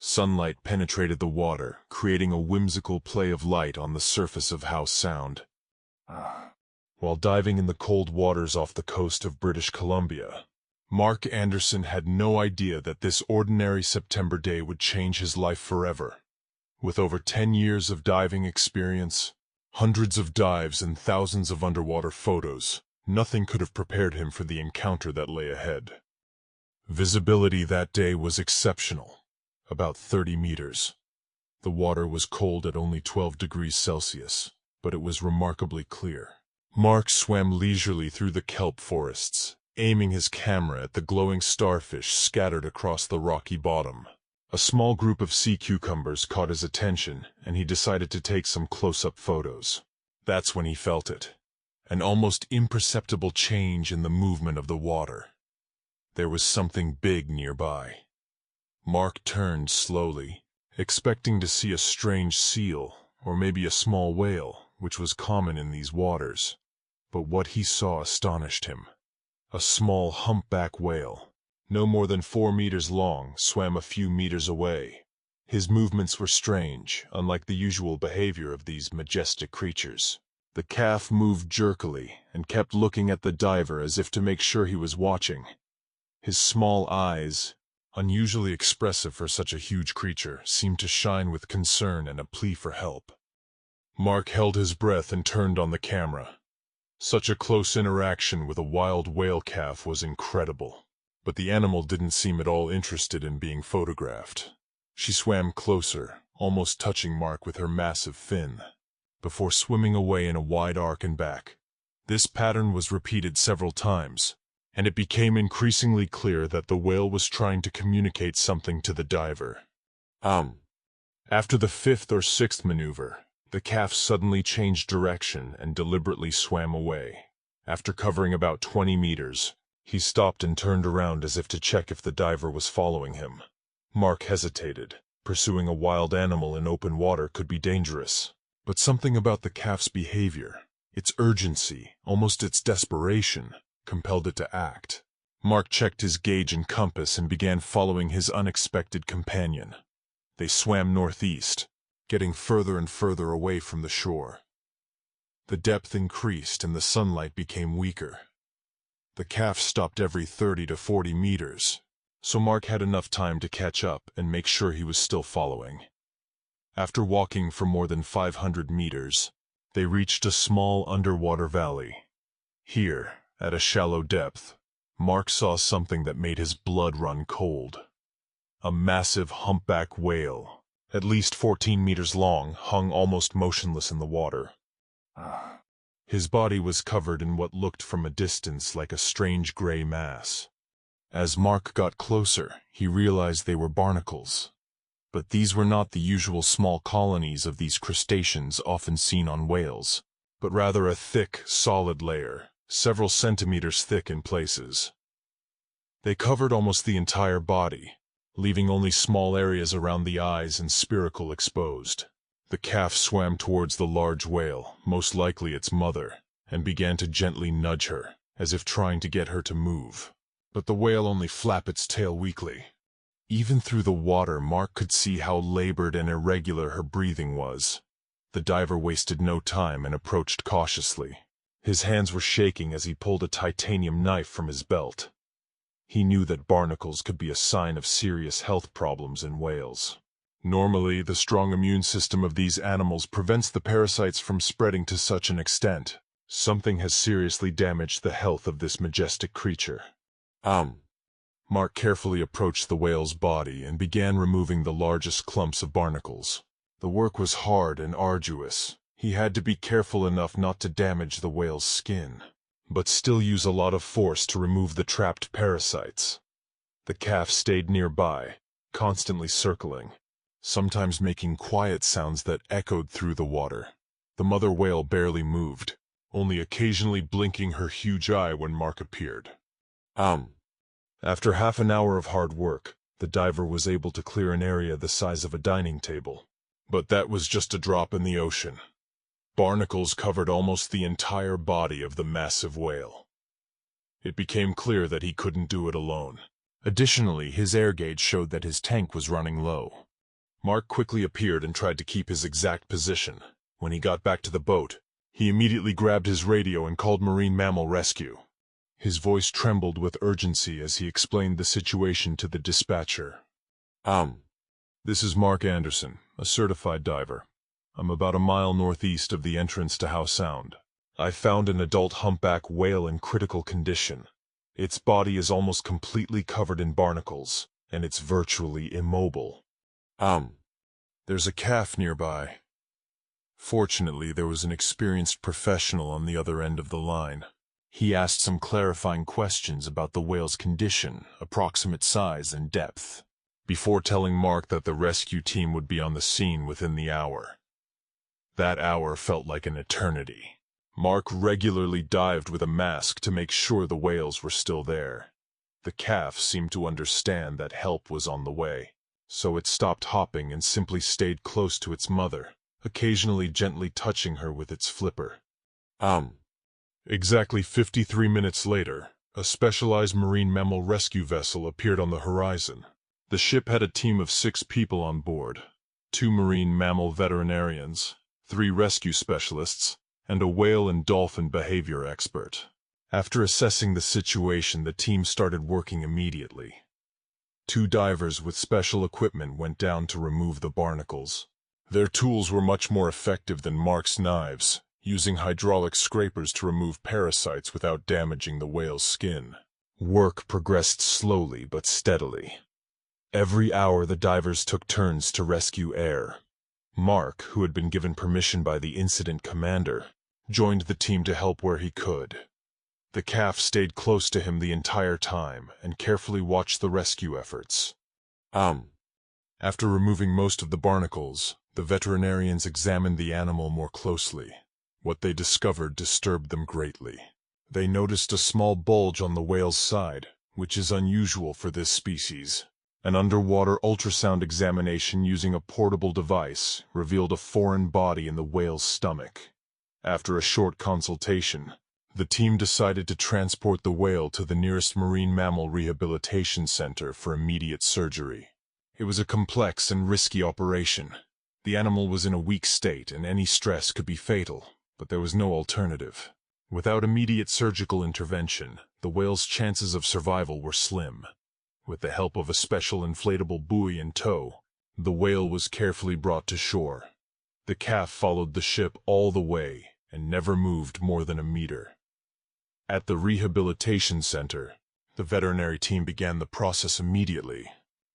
Sunlight penetrated the water, creating a whimsical play of light on the surface of Howe Sound. While diving in the cold waters off the coast of British Columbia, Mark Anderson had no idea that this ordinary September day would change his life forever. With over 10 years of diving experience, hundreds of dives and thousands of underwater photos, nothing could have prepared him for the encounter that lay ahead. Visibility that day was exceptional, about 30 meters. The water was cold at only 12 degrees Celsius, but it was remarkably clear. Mark swam leisurely through the kelp forests, aiming his camera at the glowing starfish scattered across the rocky bottom. A small group of sea cucumbers caught his attention, and he decided to take some close-up photos. That's when he felt it, an almost imperceptible change in the movement of the water. There was something big nearby. Mark turned slowly, expecting to see a strange seal, or maybe a small whale, which was common in these waters. But what he saw astonished him. A small humpback whale, no more than 4 meters long, swam a few meters away. His movements were strange, unlike the usual behavior of these majestic creatures. The calf moved jerkily and kept looking at the diver as if to make sure he was watching. His small eyes, unusually expressive for such a huge creature, seemed to shine with concern and a plea for help. Mark held his breath and turned on the camera. Such a close interaction with a wild whale calf was incredible, but the animal didn't seem at all interested in being photographed. She swam closer, almost touching Mark with her massive fin, before swimming away in a wide arc and back. This pattern was repeated several times, and it became increasingly clear that the whale was trying to communicate something to the diver. After the 5th or 6th maneuver, the calf suddenly changed direction and deliberately swam away. After covering about 20 meters, he stopped and turned around as if to check if the diver was following him. Mark hesitated. Pursuing a wild animal in open water could be dangerous. But something about the calf's behavior, its urgency, almost its desperation, compelled it to act. Mark checked his gauge and compass and began following his unexpected companion. They swam northeast, getting further and further away from the shore. The depth increased and the sunlight became weaker. The calf stopped every 30 to 40 meters, so Mark had enough time to catch up and make sure he was still following. After walking for more than 500 meters, they reached a small underwater valley. Here, at a shallow depth, Mark saw something that made his blood run cold. A massive humpback whale, at least 14 meters long, hung almost motionless in the water. His body was covered in what looked from a distance like a strange gray mass. As Mark got closer, he realized they were barnacles. But these were not the usual small colonies of these crustaceans often seen on whales, but rather a thick, solid layer, several centimeters thick in places. They covered almost the entire body, leaving only small areas around the eyes and spiracle exposed. The calf swam towards the large whale, most likely its mother, and began to gently nudge her, as if trying to get her to move. But the whale only flapped its tail weakly. Even through the water, Mark could see how labored and irregular her breathing was. The diver wasted no time and approached cautiously. His hands were shaking as he pulled a titanium knife from his belt. He knew that barnacles could be a sign of serious health problems in whales. Normally, the strong immune system of these animals prevents the parasites from spreading to such an extent. Something has seriously damaged the health of this majestic creature. Mark carefully approached the whale's body and began removing the largest clumps of barnacles. The work was hard and arduous. He had to be careful enough not to damage the whale's skin, but still use a lot of force to remove the trapped parasites. The calf stayed nearby, constantly circling, sometimes making quiet sounds that echoed through the water. The mother whale barely moved, only occasionally blinking her huge eye when Mark appeared. After half an hour of hard work, the diver was able to clear an area the size of a dining table. But that was just a drop in the ocean. Barnacles covered almost the entire body of the massive whale. It became clear that he couldn't do it alone. Additionally, his air gauge showed that his tank was running low. Mark quickly appeared and tried to keep his exact position. When he got back to the boat, he immediately grabbed his radio and called Marine Mammal Rescue. His voice trembled with urgency as he explained the situation to the dispatcher. This is Mark Anderson, a certified diver. I'm about a mile northeast of the entrance to Howe Sound. I found an adult humpback whale in critical condition. Its body is almost completely covered in barnacles, and it's virtually immobile. There's a calf nearby. Fortunately, there was an experienced professional on the other end of the line. He asked some clarifying questions about the whale's condition, approximate size, and depth, before telling Mark that the rescue team would be on the scene within the hour. That hour felt like an eternity. Mark regularly dived with a mask to make sure the whales were still there. The calf seemed to understand that help was on the way, so it stopped hopping and simply stayed close to its mother, occasionally gently touching her with its flipper. Exactly 53 minutes later, a specialized marine mammal rescue vessel appeared on the horizon. The ship had a team of 6 people on board, 2 marine mammal veterinarians, 3 rescue specialists, and a whale and dolphin behavior expert. After assessing the situation, the team started working immediately. 2 divers with special equipment went down to remove the barnacles. Their tools were much more effective than Mark's knives, using hydraulic scrapers to remove parasites without damaging the whale's skin. Work progressed slowly but steadily. Every hour the divers took turns to rescue air. Mark, who had been given permission by the incident commander, joined the team to help where he could. The calf stayed close to him the entire time and carefully watched the rescue efforts. After removing most of the barnacles, the veterinarians examined the animal more closely. What they discovered disturbed them greatly. They noticed a small bulge on the whale's side, which is unusual for this species. An underwater ultrasound examination using a portable device revealed a foreign body in the whale's stomach. After a short consultation, the team decided to transport the whale to the nearest marine mammal rehabilitation center for immediate surgery. It was a complex and risky operation. The animal was in a weak state and any stress could be fatal, but there was no alternative. Without immediate surgical intervention, the whale's chances of survival were slim. With the help of a special inflatable buoy in tow, the whale was carefully brought to shore. The calf followed the ship all the way and never moved more than a meter. At the rehabilitation center, the veterinary team began the process immediately.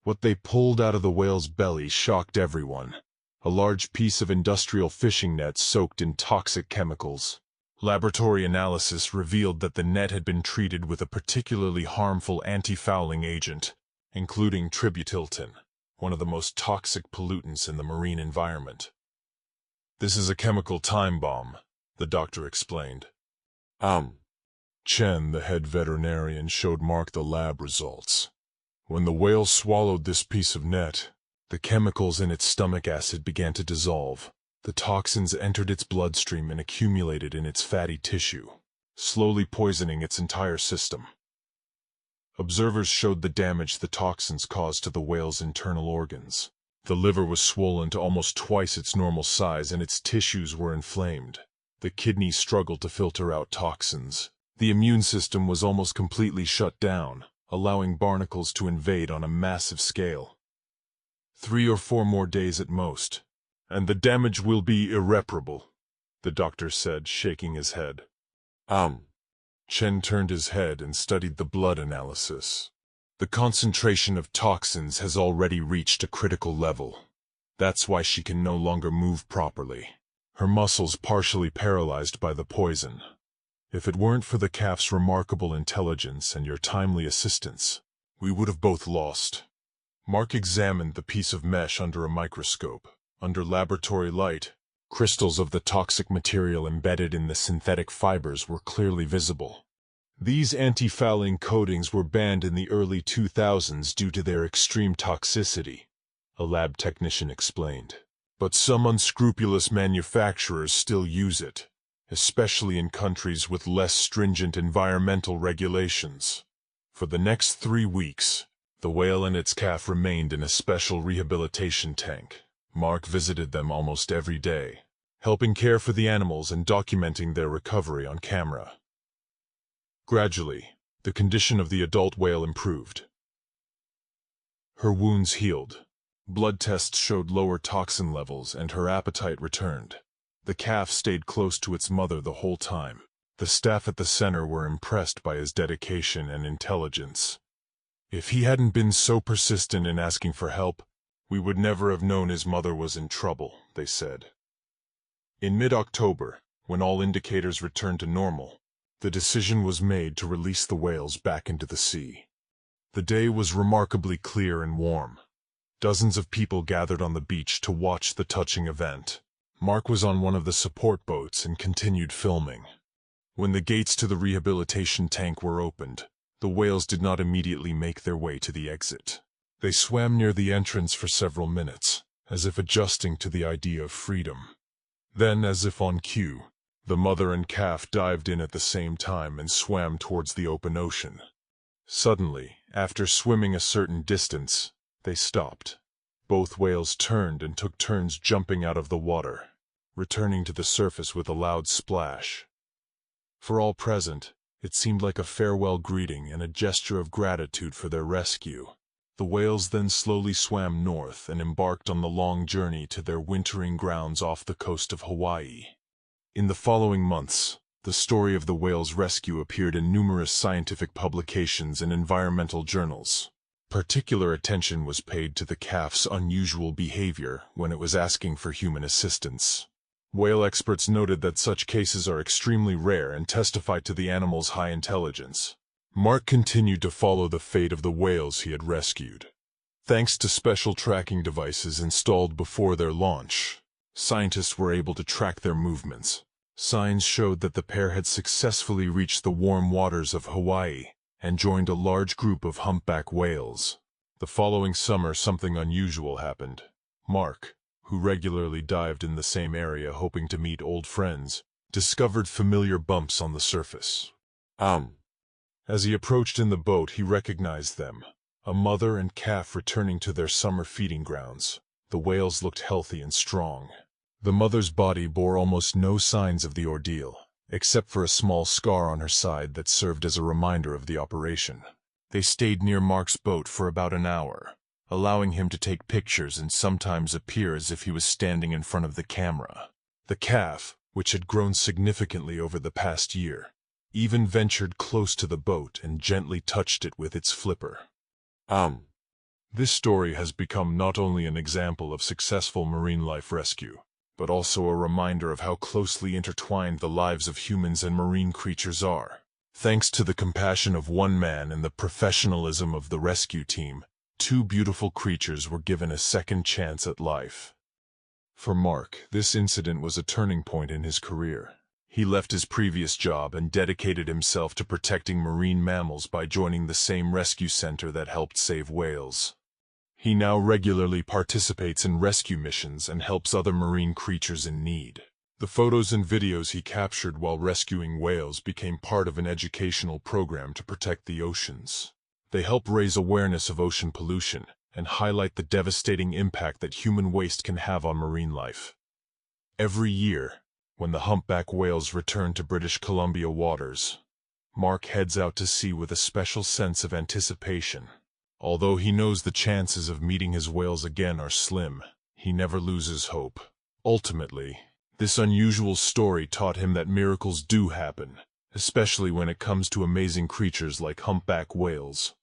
What they pulled out of the whale's belly shocked everyone. A large piece of industrial fishing net soaked in toxic chemicals. Laboratory analysis revealed that the net had been treated with a particularly harmful anti-fouling agent, including tributyltin, one of the most toxic pollutants in the marine environment. This is a chemical time bomb, the doctor explained. Chen, the head veterinarian, showed Mark the lab results. When the whale swallowed this piece of net, the chemicals in its stomach acid began to dissolve. The toxins entered its bloodstream and accumulated in its fatty tissue, slowly poisoning its entire system. Observers showed the damage the toxins caused to the whale's internal organs. The liver was swollen to almost twice its normal size and its tissues were inflamed. The kidneys struggled to filter out toxins. The immune system was almost completely shut down, allowing barnacles to invade on a massive scale. 3 or 4 more days at most, and the damage will be irreparable, the doctor said, shaking his head. Chen turned his head and studied the blood analysis. The concentration of toxins has already reached a critical level. That's why she can no longer move properly. Her muscles partially paralyzed by the poison. If it weren't for the calf's remarkable intelligence and your timely assistance, we would have both lost. Mark examined the piece of mesh under a microscope. Under laboratory light, crystals of the toxic material embedded in the synthetic fibers were clearly visible. These anti-fouling coatings were banned in the early 2000s due to their extreme toxicity, a lab technician explained. But some unscrupulous manufacturers still use it, especially in countries with less stringent environmental regulations. For the next 3 weeks, The whale and its calf remained in a special rehabilitation tank. Mark visited them almost every day, helping care for the animals and documenting their recovery on camera. Gradually, the condition of the adult whale improved. Her wounds healed. Blood tests showed lower toxin levels and her appetite returned. The calf stayed close to its mother the whole time. The staff at the center were impressed by his dedication and intelligence. If he hadn't been so persistent in asking for help, we would never have known his mother was in trouble, they said. In mid-October, when all indicators returned to normal, the decision was made to release the whales back into the sea. The day was remarkably clear and warm. Dozens of people gathered on the beach to watch the touching event. Mark was on one of the support boats and continued filming. When the gates to the rehabilitation tank were opened, the whales did not immediately make their way to the exit. They swam near the entrance for several minutes, as if adjusting to the idea of freedom. Then, as if on cue, the mother and calf dived in at the same time and swam towards the open ocean. Suddenly, after swimming a certain distance, they stopped. Both whales turned and took turns jumping out of the water, returning to the surface with a loud splash. For all present, it seemed like a farewell greeting and a gesture of gratitude for their rescue. The whales then slowly swam north and embarked on the long journey to their wintering grounds off the coast of Hawaii. In the following months, the story of the whale's rescue appeared in numerous scientific publications and environmental journals. Particular attention was paid to the calf's unusual behavior when it was asking for human assistance. Whale experts noted that such cases are extremely rare and testify to the animal's high intelligence. Mark continued to follow the fate of the whales he had rescued. Thanks to special tracking devices installed before their launch, scientists were able to track their movements. Signs showed that the pair had successfully reached the warm waters of Hawaii and joined a large group of humpback whales. The following summer, something unusual happened. Mark, who regularly dived in the same area hoping to meet old friends, discovered familiar bumps on the surface. As he approached in the boat, he recognized them, a mother and calf returning to their summer feeding grounds. The whales looked healthy and strong. The mother's body bore almost no signs of the ordeal, except for a small scar on her side that served as a reminder of the operation. They stayed near Mark's boat for about an hour, allowing him to take pictures and sometimes appear as if he was standing in front of the camera. The calf, which had grown significantly over the past year, even ventured close to the boat and gently touched it with its flipper. This story has become not only an example of successful marine life rescue, but also a reminder of how closely intertwined the lives of humans and marine creatures are. Thanks to the compassion of one man and the professionalism of the rescue team, two beautiful creatures were given a second chance at life. For Mark, this incident was a turning point in his career. He left his previous job and dedicated himself to protecting marine mammals by joining the same rescue center that helped save whales. He now regularly participates in rescue missions and helps other marine creatures in need. The photos and videos he captured while rescuing whales became part of an educational program to protect the oceans. They help raise awareness of ocean pollution and highlight the devastating impact that human waste can have on marine life. Every year, when the humpback whales return to British Columbia waters, Mark heads out to sea with a special sense of anticipation. Although he knows the chances of meeting his whales again are slim, he never loses hope. Ultimately, this unusual story taught him that miracles do happen, especially when it comes to amazing creatures like humpback whales.